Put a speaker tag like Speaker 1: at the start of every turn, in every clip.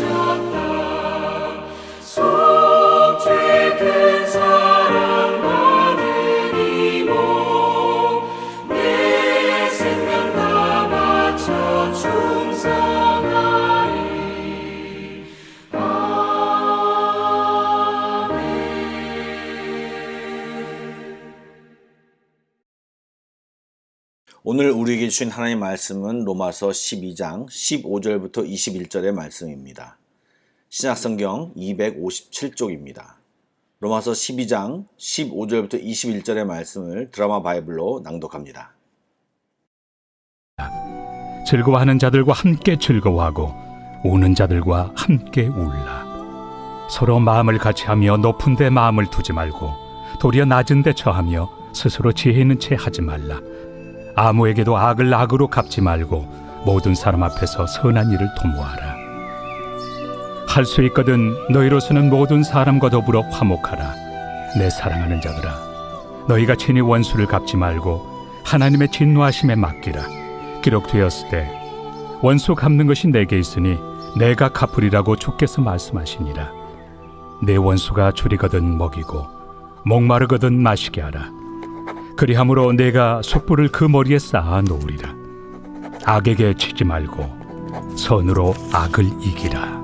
Speaker 1: 찾았다. 속죄 큰 사랑 받은 이모 내 생명 다 바쳐 충성하리. 아멘.
Speaker 2: 오늘 우리에게 주신 하나님의 말씀은 로마서 12장 15절부터 21절의 말씀입니다. 신약성경 257쪽입니다. 로마서 12장 15절부터 21절의 말씀을 드라마 바이블로 낭독합니다.
Speaker 3: 즐거워하는 자들과 함께 즐거워하고 우는 자들과 함께 울라. 서로 마음을 같이하며 높은 데 마음을 두지 말고 도리어 낮은 데 처하며 스스로 지혜 있는 채 하지 말라. 아무에게도 악을 악으로 갚지 말고 모든 사람 앞에서 선한 일을 도모하라. 할 수 있거든 너희로서는 모든 사람과 더불어 화목하라. 내 사랑하는 자들아, 너희가 친히 원수를 갚지 말고 하나님의 진노하심에 맡기라. 기록되었을 때 원수 갚는 것이 내게 있으니 내가 갚으리라고 주께서 말씀하시니라. 내 원수가 줄이거든 먹이고 목마르거든 마시게 하라. 그리함으로 내가 숯불을 그 머리에 쌓아 놓으리라. 악에게 치지 말고 선으로 악을 이기라.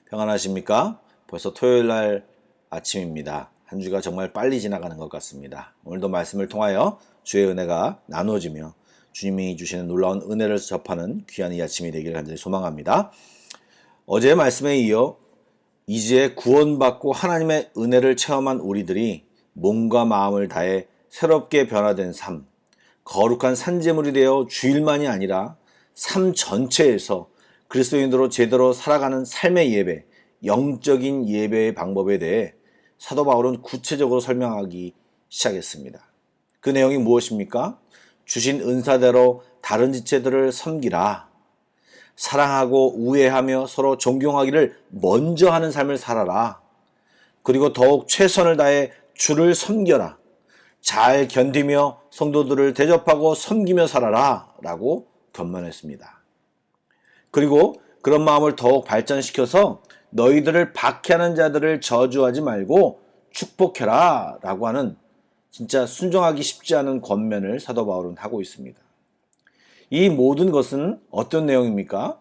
Speaker 2: 평안하십니까? 벌써 토요일 날 아침입니다. 한 주가 정말 빨리 지나가는 것 같습니다. 오늘도 말씀을 통하여 주의 은혜가 나누어지며 주님이 주시는 놀라운 은혜를 접하는 귀한 이 아침이 되기를 간절히 소망합니다. 어제의 말씀에 이어 이제 구원받고 하나님의 은혜를 체험한 우리들이 몸과 마음을 다해 새롭게 변화된 삶, 거룩한 산제물이 되어 주일만이 아니라 삶 전체에서 그리스도인으로 제대로 살아가는 삶의 예배, 영적인 예배의 방법에 대해 사도 바울은 구체적으로 설명하기 시작했습니다. 그 내용이 무엇입니까? 주신 은사대로 다른 지체들을 섬기라. 사랑하고 우애하며 서로 존경하기를 먼저 하는 삶을 살아라. 그리고 더욱 최선을 다해 주를 섬겨라. 잘 견디며 성도들을 대접하고 섬기며 살아라 라고 권면했습니다. 그리고 그런 마음을 더욱 발전시켜서 너희들을 박해하는 자들을 저주하지 말고 축복해라 라고 하는 진짜 순종하기 쉽지 않은 권면을 사도 바울은 하고 있습니다. 이 모든 것은 어떤 내용입니까?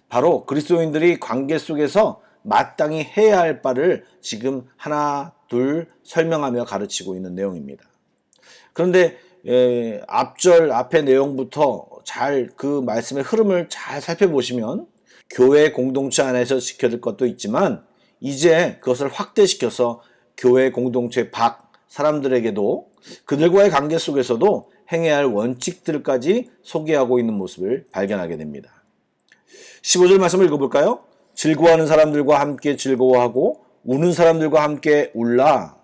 Speaker 2: 바로 그리스도인들이 관계 속에서 마땅히 해야 할 바를 지금 하나 둘 설명하며 가르치고 있는 내용입니다. 그런데 앞의 내용부터 잘 그 말씀의 흐름을 잘 살펴보시면 교회 공동체 안에서 지켜야 될 것도 있지만 이제 그것을 확대시켜서 교회 공동체 밖 사람들에게도 그들과의 관계 속에서도 행해야 할 원칙들까지 소개하고 있는 모습을 발견하게 됩니다. 15절 말씀을 읽어볼까요? 즐거워하는 사람들과 함께 즐거워하고 우는 사람들과 함께 울라.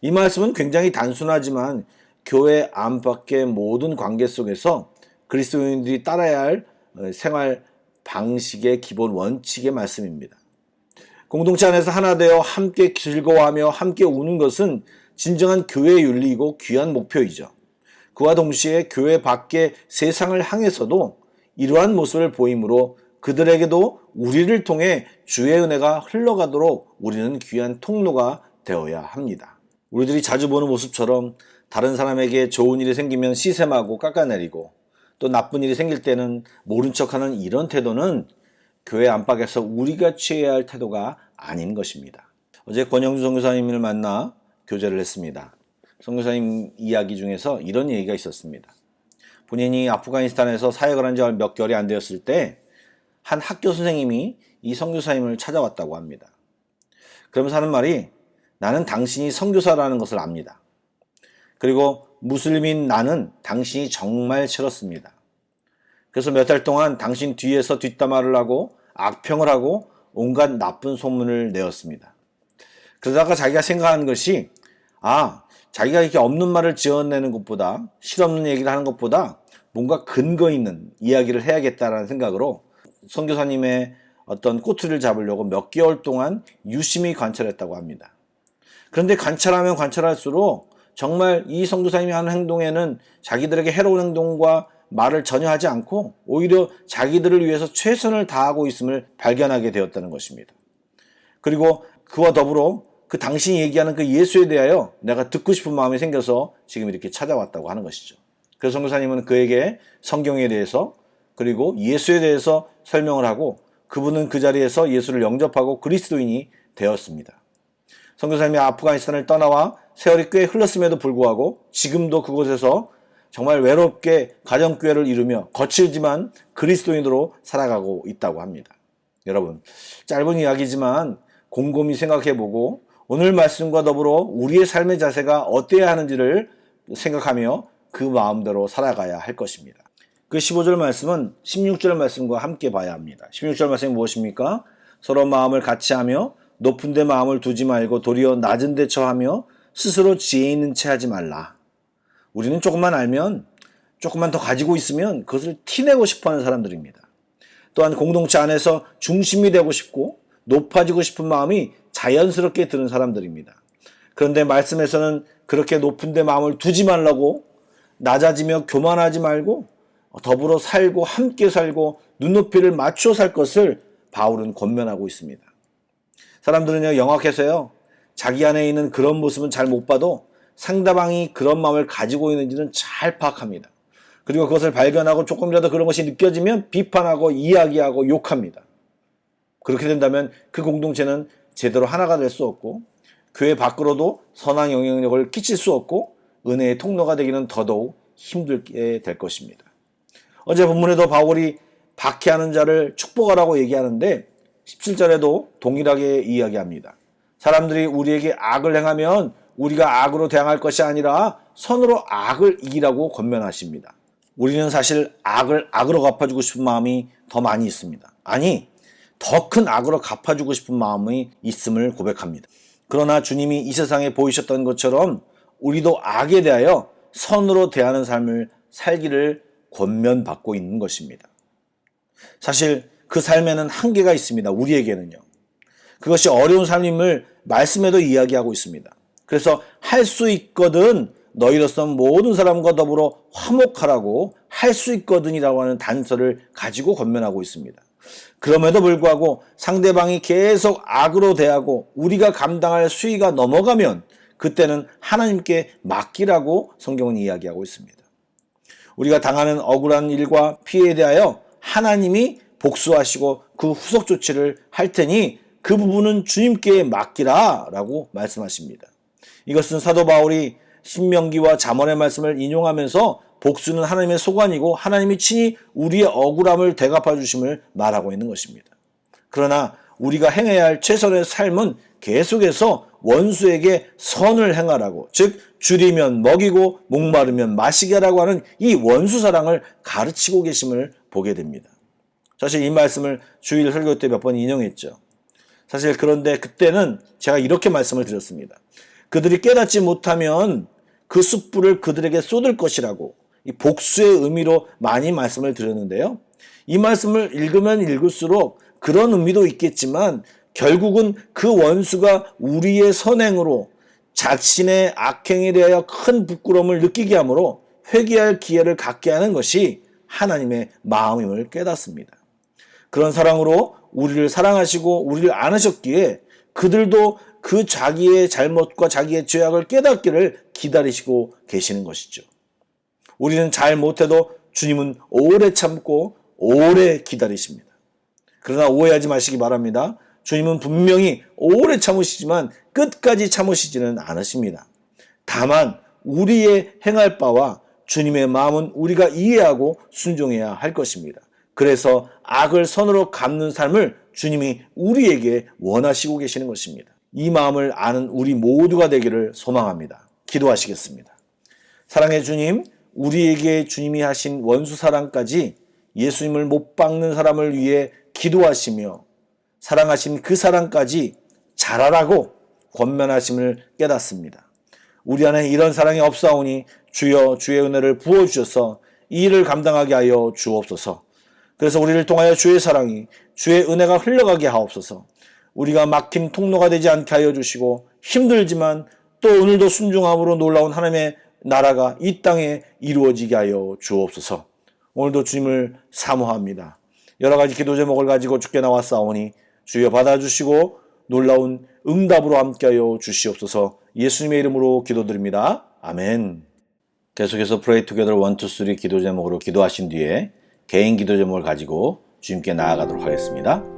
Speaker 2: 이 말씀은 굉장히 단순하지만 교회 안팎의 모든 관계 속에서 그리스도인들이 따라야 할 생활 방식의 기본 원칙의 말씀입니다. 공동체 안에서 하나 되어 함께 즐거워하며 함께 우는 것은 진정한 교회의 윤리이고 귀한 목표이죠. 그와 동시에 교회 밖의 세상을 향해서도 이러한 모습을 보이므로 그들에게도 우리를 통해 주의 은혜가 흘러가도록 우리는 귀한 통로가 되어야 합니다. 우리들이 자주 보는 모습처럼 다른 사람에게 좋은 일이 생기면 시샘하고 깎아내리고 또 나쁜 일이 생길 때는 모른 척하는 이런 태도는 교회 안팎에서 우리가 취해야 할 태도가 아닌 것입니다. 어제 권영주 선교사님을 만나 교제를 했습니다. 선교사님 이야기 중에서 이런 얘기가 있었습니다. 본인이 아프가니스탄에서 사역을 한 지 몇 개월이 안 되었을 때 한 학교 선생님이 이 선교사님을 찾아왔다고 합니다. 그러면서 하는 말이 나는 당신이 선교사라는 것을 압니다. 그리고 무슬림인 나는 당신이 정말 싫었습니다. 그래서 몇 달 동안 당신 뒤에서 뒷담화를 하고 악평을 하고 온갖 나쁜 소문을 내었습니다. 그러다가 자기가 생각하는 것이 자기가 이렇게 없는 말을 지어내는 것보다 실없는 얘기를 하는 것보다 뭔가 근거 있는 이야기를 해야겠다라는 생각으로 선교사님의 어떤 꼬투리를 잡으려고 몇 개월 동안 유심히 관찰했다고 합니다. 그런데 관찰하면 관찰할수록 정말 이 선교사님이 하는 행동에는 자기들에게 해로운 행동과 말을 전혀 하지 않고 오히려 자기들을 위해서 최선을 다하고 있음을 발견하게 되었다는 것입니다. 그리고 그와 더불어 그 당신이 얘기하는 그 예수에 대하여 내가 듣고 싶은 마음이 생겨서 지금 이렇게 찾아왔다고 하는 것이죠. 그래서 선교사님은 그에게 성경에 대해서 그리고 예수에 대해서 설명을 하고 그분은 그 자리에서 예수를 영접하고 그리스도인이 되었습니다. 선교사님이 아프가니스탄을 떠나와 세월이 꽤 흘렀음에도 불구하고 지금도 그곳에서 정말 외롭게 가정교회를 이루며 거칠지만 그리스도인으로 살아가고 있다고 합니다. 여러분, 짧은 이야기지만 곰곰이 생각해보고 오늘 말씀과 더불어 우리의 삶의 자세가 어때야 하는지를 생각하며 그 마음대로 살아가야 할 것입니다. 그 15절 말씀은 16절 말씀과 함께 봐야 합니다. 16절 말씀이 무엇입니까? 서로 마음을 같이하며 높은 데 마음을 두지 말고 도리어 낮은 데 처하며 스스로 지혜 있는 채 하지 말라. 우리는 조금만 알면 조금만 더 가지고 있으면 그것을 티내고 싶어하는 사람들입니다. 또한 공동체 안에서 중심이 되고 싶고 높아지고 싶은 마음이 자연스럽게 드는 사람들입니다. 그런데 말씀에서는 그렇게 높은 데 마음을 두지 말라고 낮아지며 교만하지 말고 더불어 살고 함께 살고 눈높이를 맞춰 살 것을 바울은 권면하고 있습니다. 사람들은요, 영악해서요, 자기 안에 있는 그런 모습은 잘 못 봐도 상대방이 그런 마음을 가지고 있는지는 잘 파악합니다. 그리고 그것을 발견하고 조금이라도 그런 것이 느껴지면 비판하고 이야기하고 욕합니다. 그렇게 된다면 그 공동체는 제대로 하나가 될 수 없고 교회 밖으로도 선한 영향력을 끼칠 수 없고 은혜의 통로가 되기는 더더욱 힘들게 될 것입니다. 어제 본문에도 바울이 박해하는 자를 축복하라고 얘기하는데 17절에도 동일하게 이야기합니다. 사람들이 우리에게 악을 행하면 우리가 악으로 대항할 것이 아니라 선으로 악을 이기라고 권면하십니다. 우리는 사실 악을 악으로 갚아주고 싶은 마음이 더 많이 있습니다. 아니, 더 큰 악으로 갚아주고 싶은 마음이 있음을 고백합니다. 그러나 주님이 이 세상에 보이셨던 것처럼 우리도 악에 대하여 선으로 대하는 삶을 살기를 권면받고 있는 것입니다. 사실 그 삶에는 한계가 있습니다. 우리에게는요. 그것이 어려운 삶임을 말씀에도 이야기하고 있습니다. 그래서 할 수 있거든 너희로서 모든 사람과 더불어 화목하라고 할 수 있거든이라고 하는 단서를 가지고 권면하고 있습니다. 그럼에도 불구하고 상대방이 계속 악으로 대하고 우리가 감당할 수위가 넘어가면 그때는 하나님께 맡기라고 성경은 이야기하고 있습니다. 우리가 당하는 억울한 일과 피해에 대하여 하나님이 복수하시고 그 후속 조치를 할 테니 그 부분은 주님께 맡기라 라고 말씀하십니다. 이것은 사도 바울이 신명기와 잠언의 말씀을 인용하면서 복수는 하나님의 소관이고 하나님이 친히 우리의 억울함을 대갚아 주심을 말하고 있는 것입니다. 그러나 우리가 행해야 할 최선의 삶은 계속해서 원수에게 선을 행하라고, 즉 줄이면 먹이고 목마르면 마시게 하라고 하는 이 원수 사랑을 가르치고 계심을 보게 됩니다. 사실 이 말씀을 주일 설교 때 몇 번 인용했죠. 사실 그런데 그때는 제가 이렇게 말씀을 드렸습니다. 그들이 깨닫지 못하면 그 숯불을 그들에게 쏟을 것이라고 이 복수의 의미로 많이 말씀을 드렸는데요. 이 말씀을 읽으면 읽을수록 그런 의미도 있겠지만 결국은 그 원수가 우리의 선행으로 자신의 악행에 대하여 큰 부끄러움을 느끼게 하므로 회개할 기회를 갖게 하는 것이 하나님의 마음임을 깨닫습니다. 그런 사랑으로 우리를 사랑하시고 우리를 안으셨기에 그들도 그 자기의 잘못과 자기의 죄악을 깨닫기를 기다리시고 계시는 것이죠. 우리는 잘 못해도 주님은 오래 참고 오래 기다리십니다. 그러나 오해하지 마시기 바랍니다. 주님은 분명히 오래 참으시지만 끝까지 참으시지는 않으십니다. 다만 우리의 행할 바와 주님의 마음은 우리가 이해하고 순종해야 할 것입니다. 그래서 악을 선으로 갚는 삶을 주님이 우리에게 원하시고 계시는 것입니다. 이 마음을 아는 우리 모두가 되기를 소망합니다. 기도하시겠습니다. 사랑의 주님, 우리에게 주님이 하신 원수 사랑까지 예수님을 못 박는 사람을 위해 기도하시며 사랑하신 그 사랑까지 잘하라고 권면하심을 깨닫습니다. 우리 안에 이런 사랑이 없사오니 주여 주의 은혜를 부어주셔서 이 일을 감당하게 하여 주옵소서. 그래서 우리를 통하여 주의 사랑이 주의 은혜가 흘러가게 하옵소서. 우리가 막힌 통로가 되지 않게 하여 주시고 힘들지만 또 오늘도 순종함으로 놀라운 하나님의 나라가 이 땅에 이루어지게 하여 주옵소서. 오늘도 주님을 사모합니다. 여러 가지 기도 제목을 가지고 주께 나왔사오니 주여 받아주시고 놀라운 응답으로 함께하여 주시옵소서. 예수님의 이름으로 기도드립니다. 아멘. 계속해서 Pray Together 1, 2, 3 기도 제목으로 기도하신 뒤에 개인 기도 제목을 가지고 주님께 나아가도록 하겠습니다.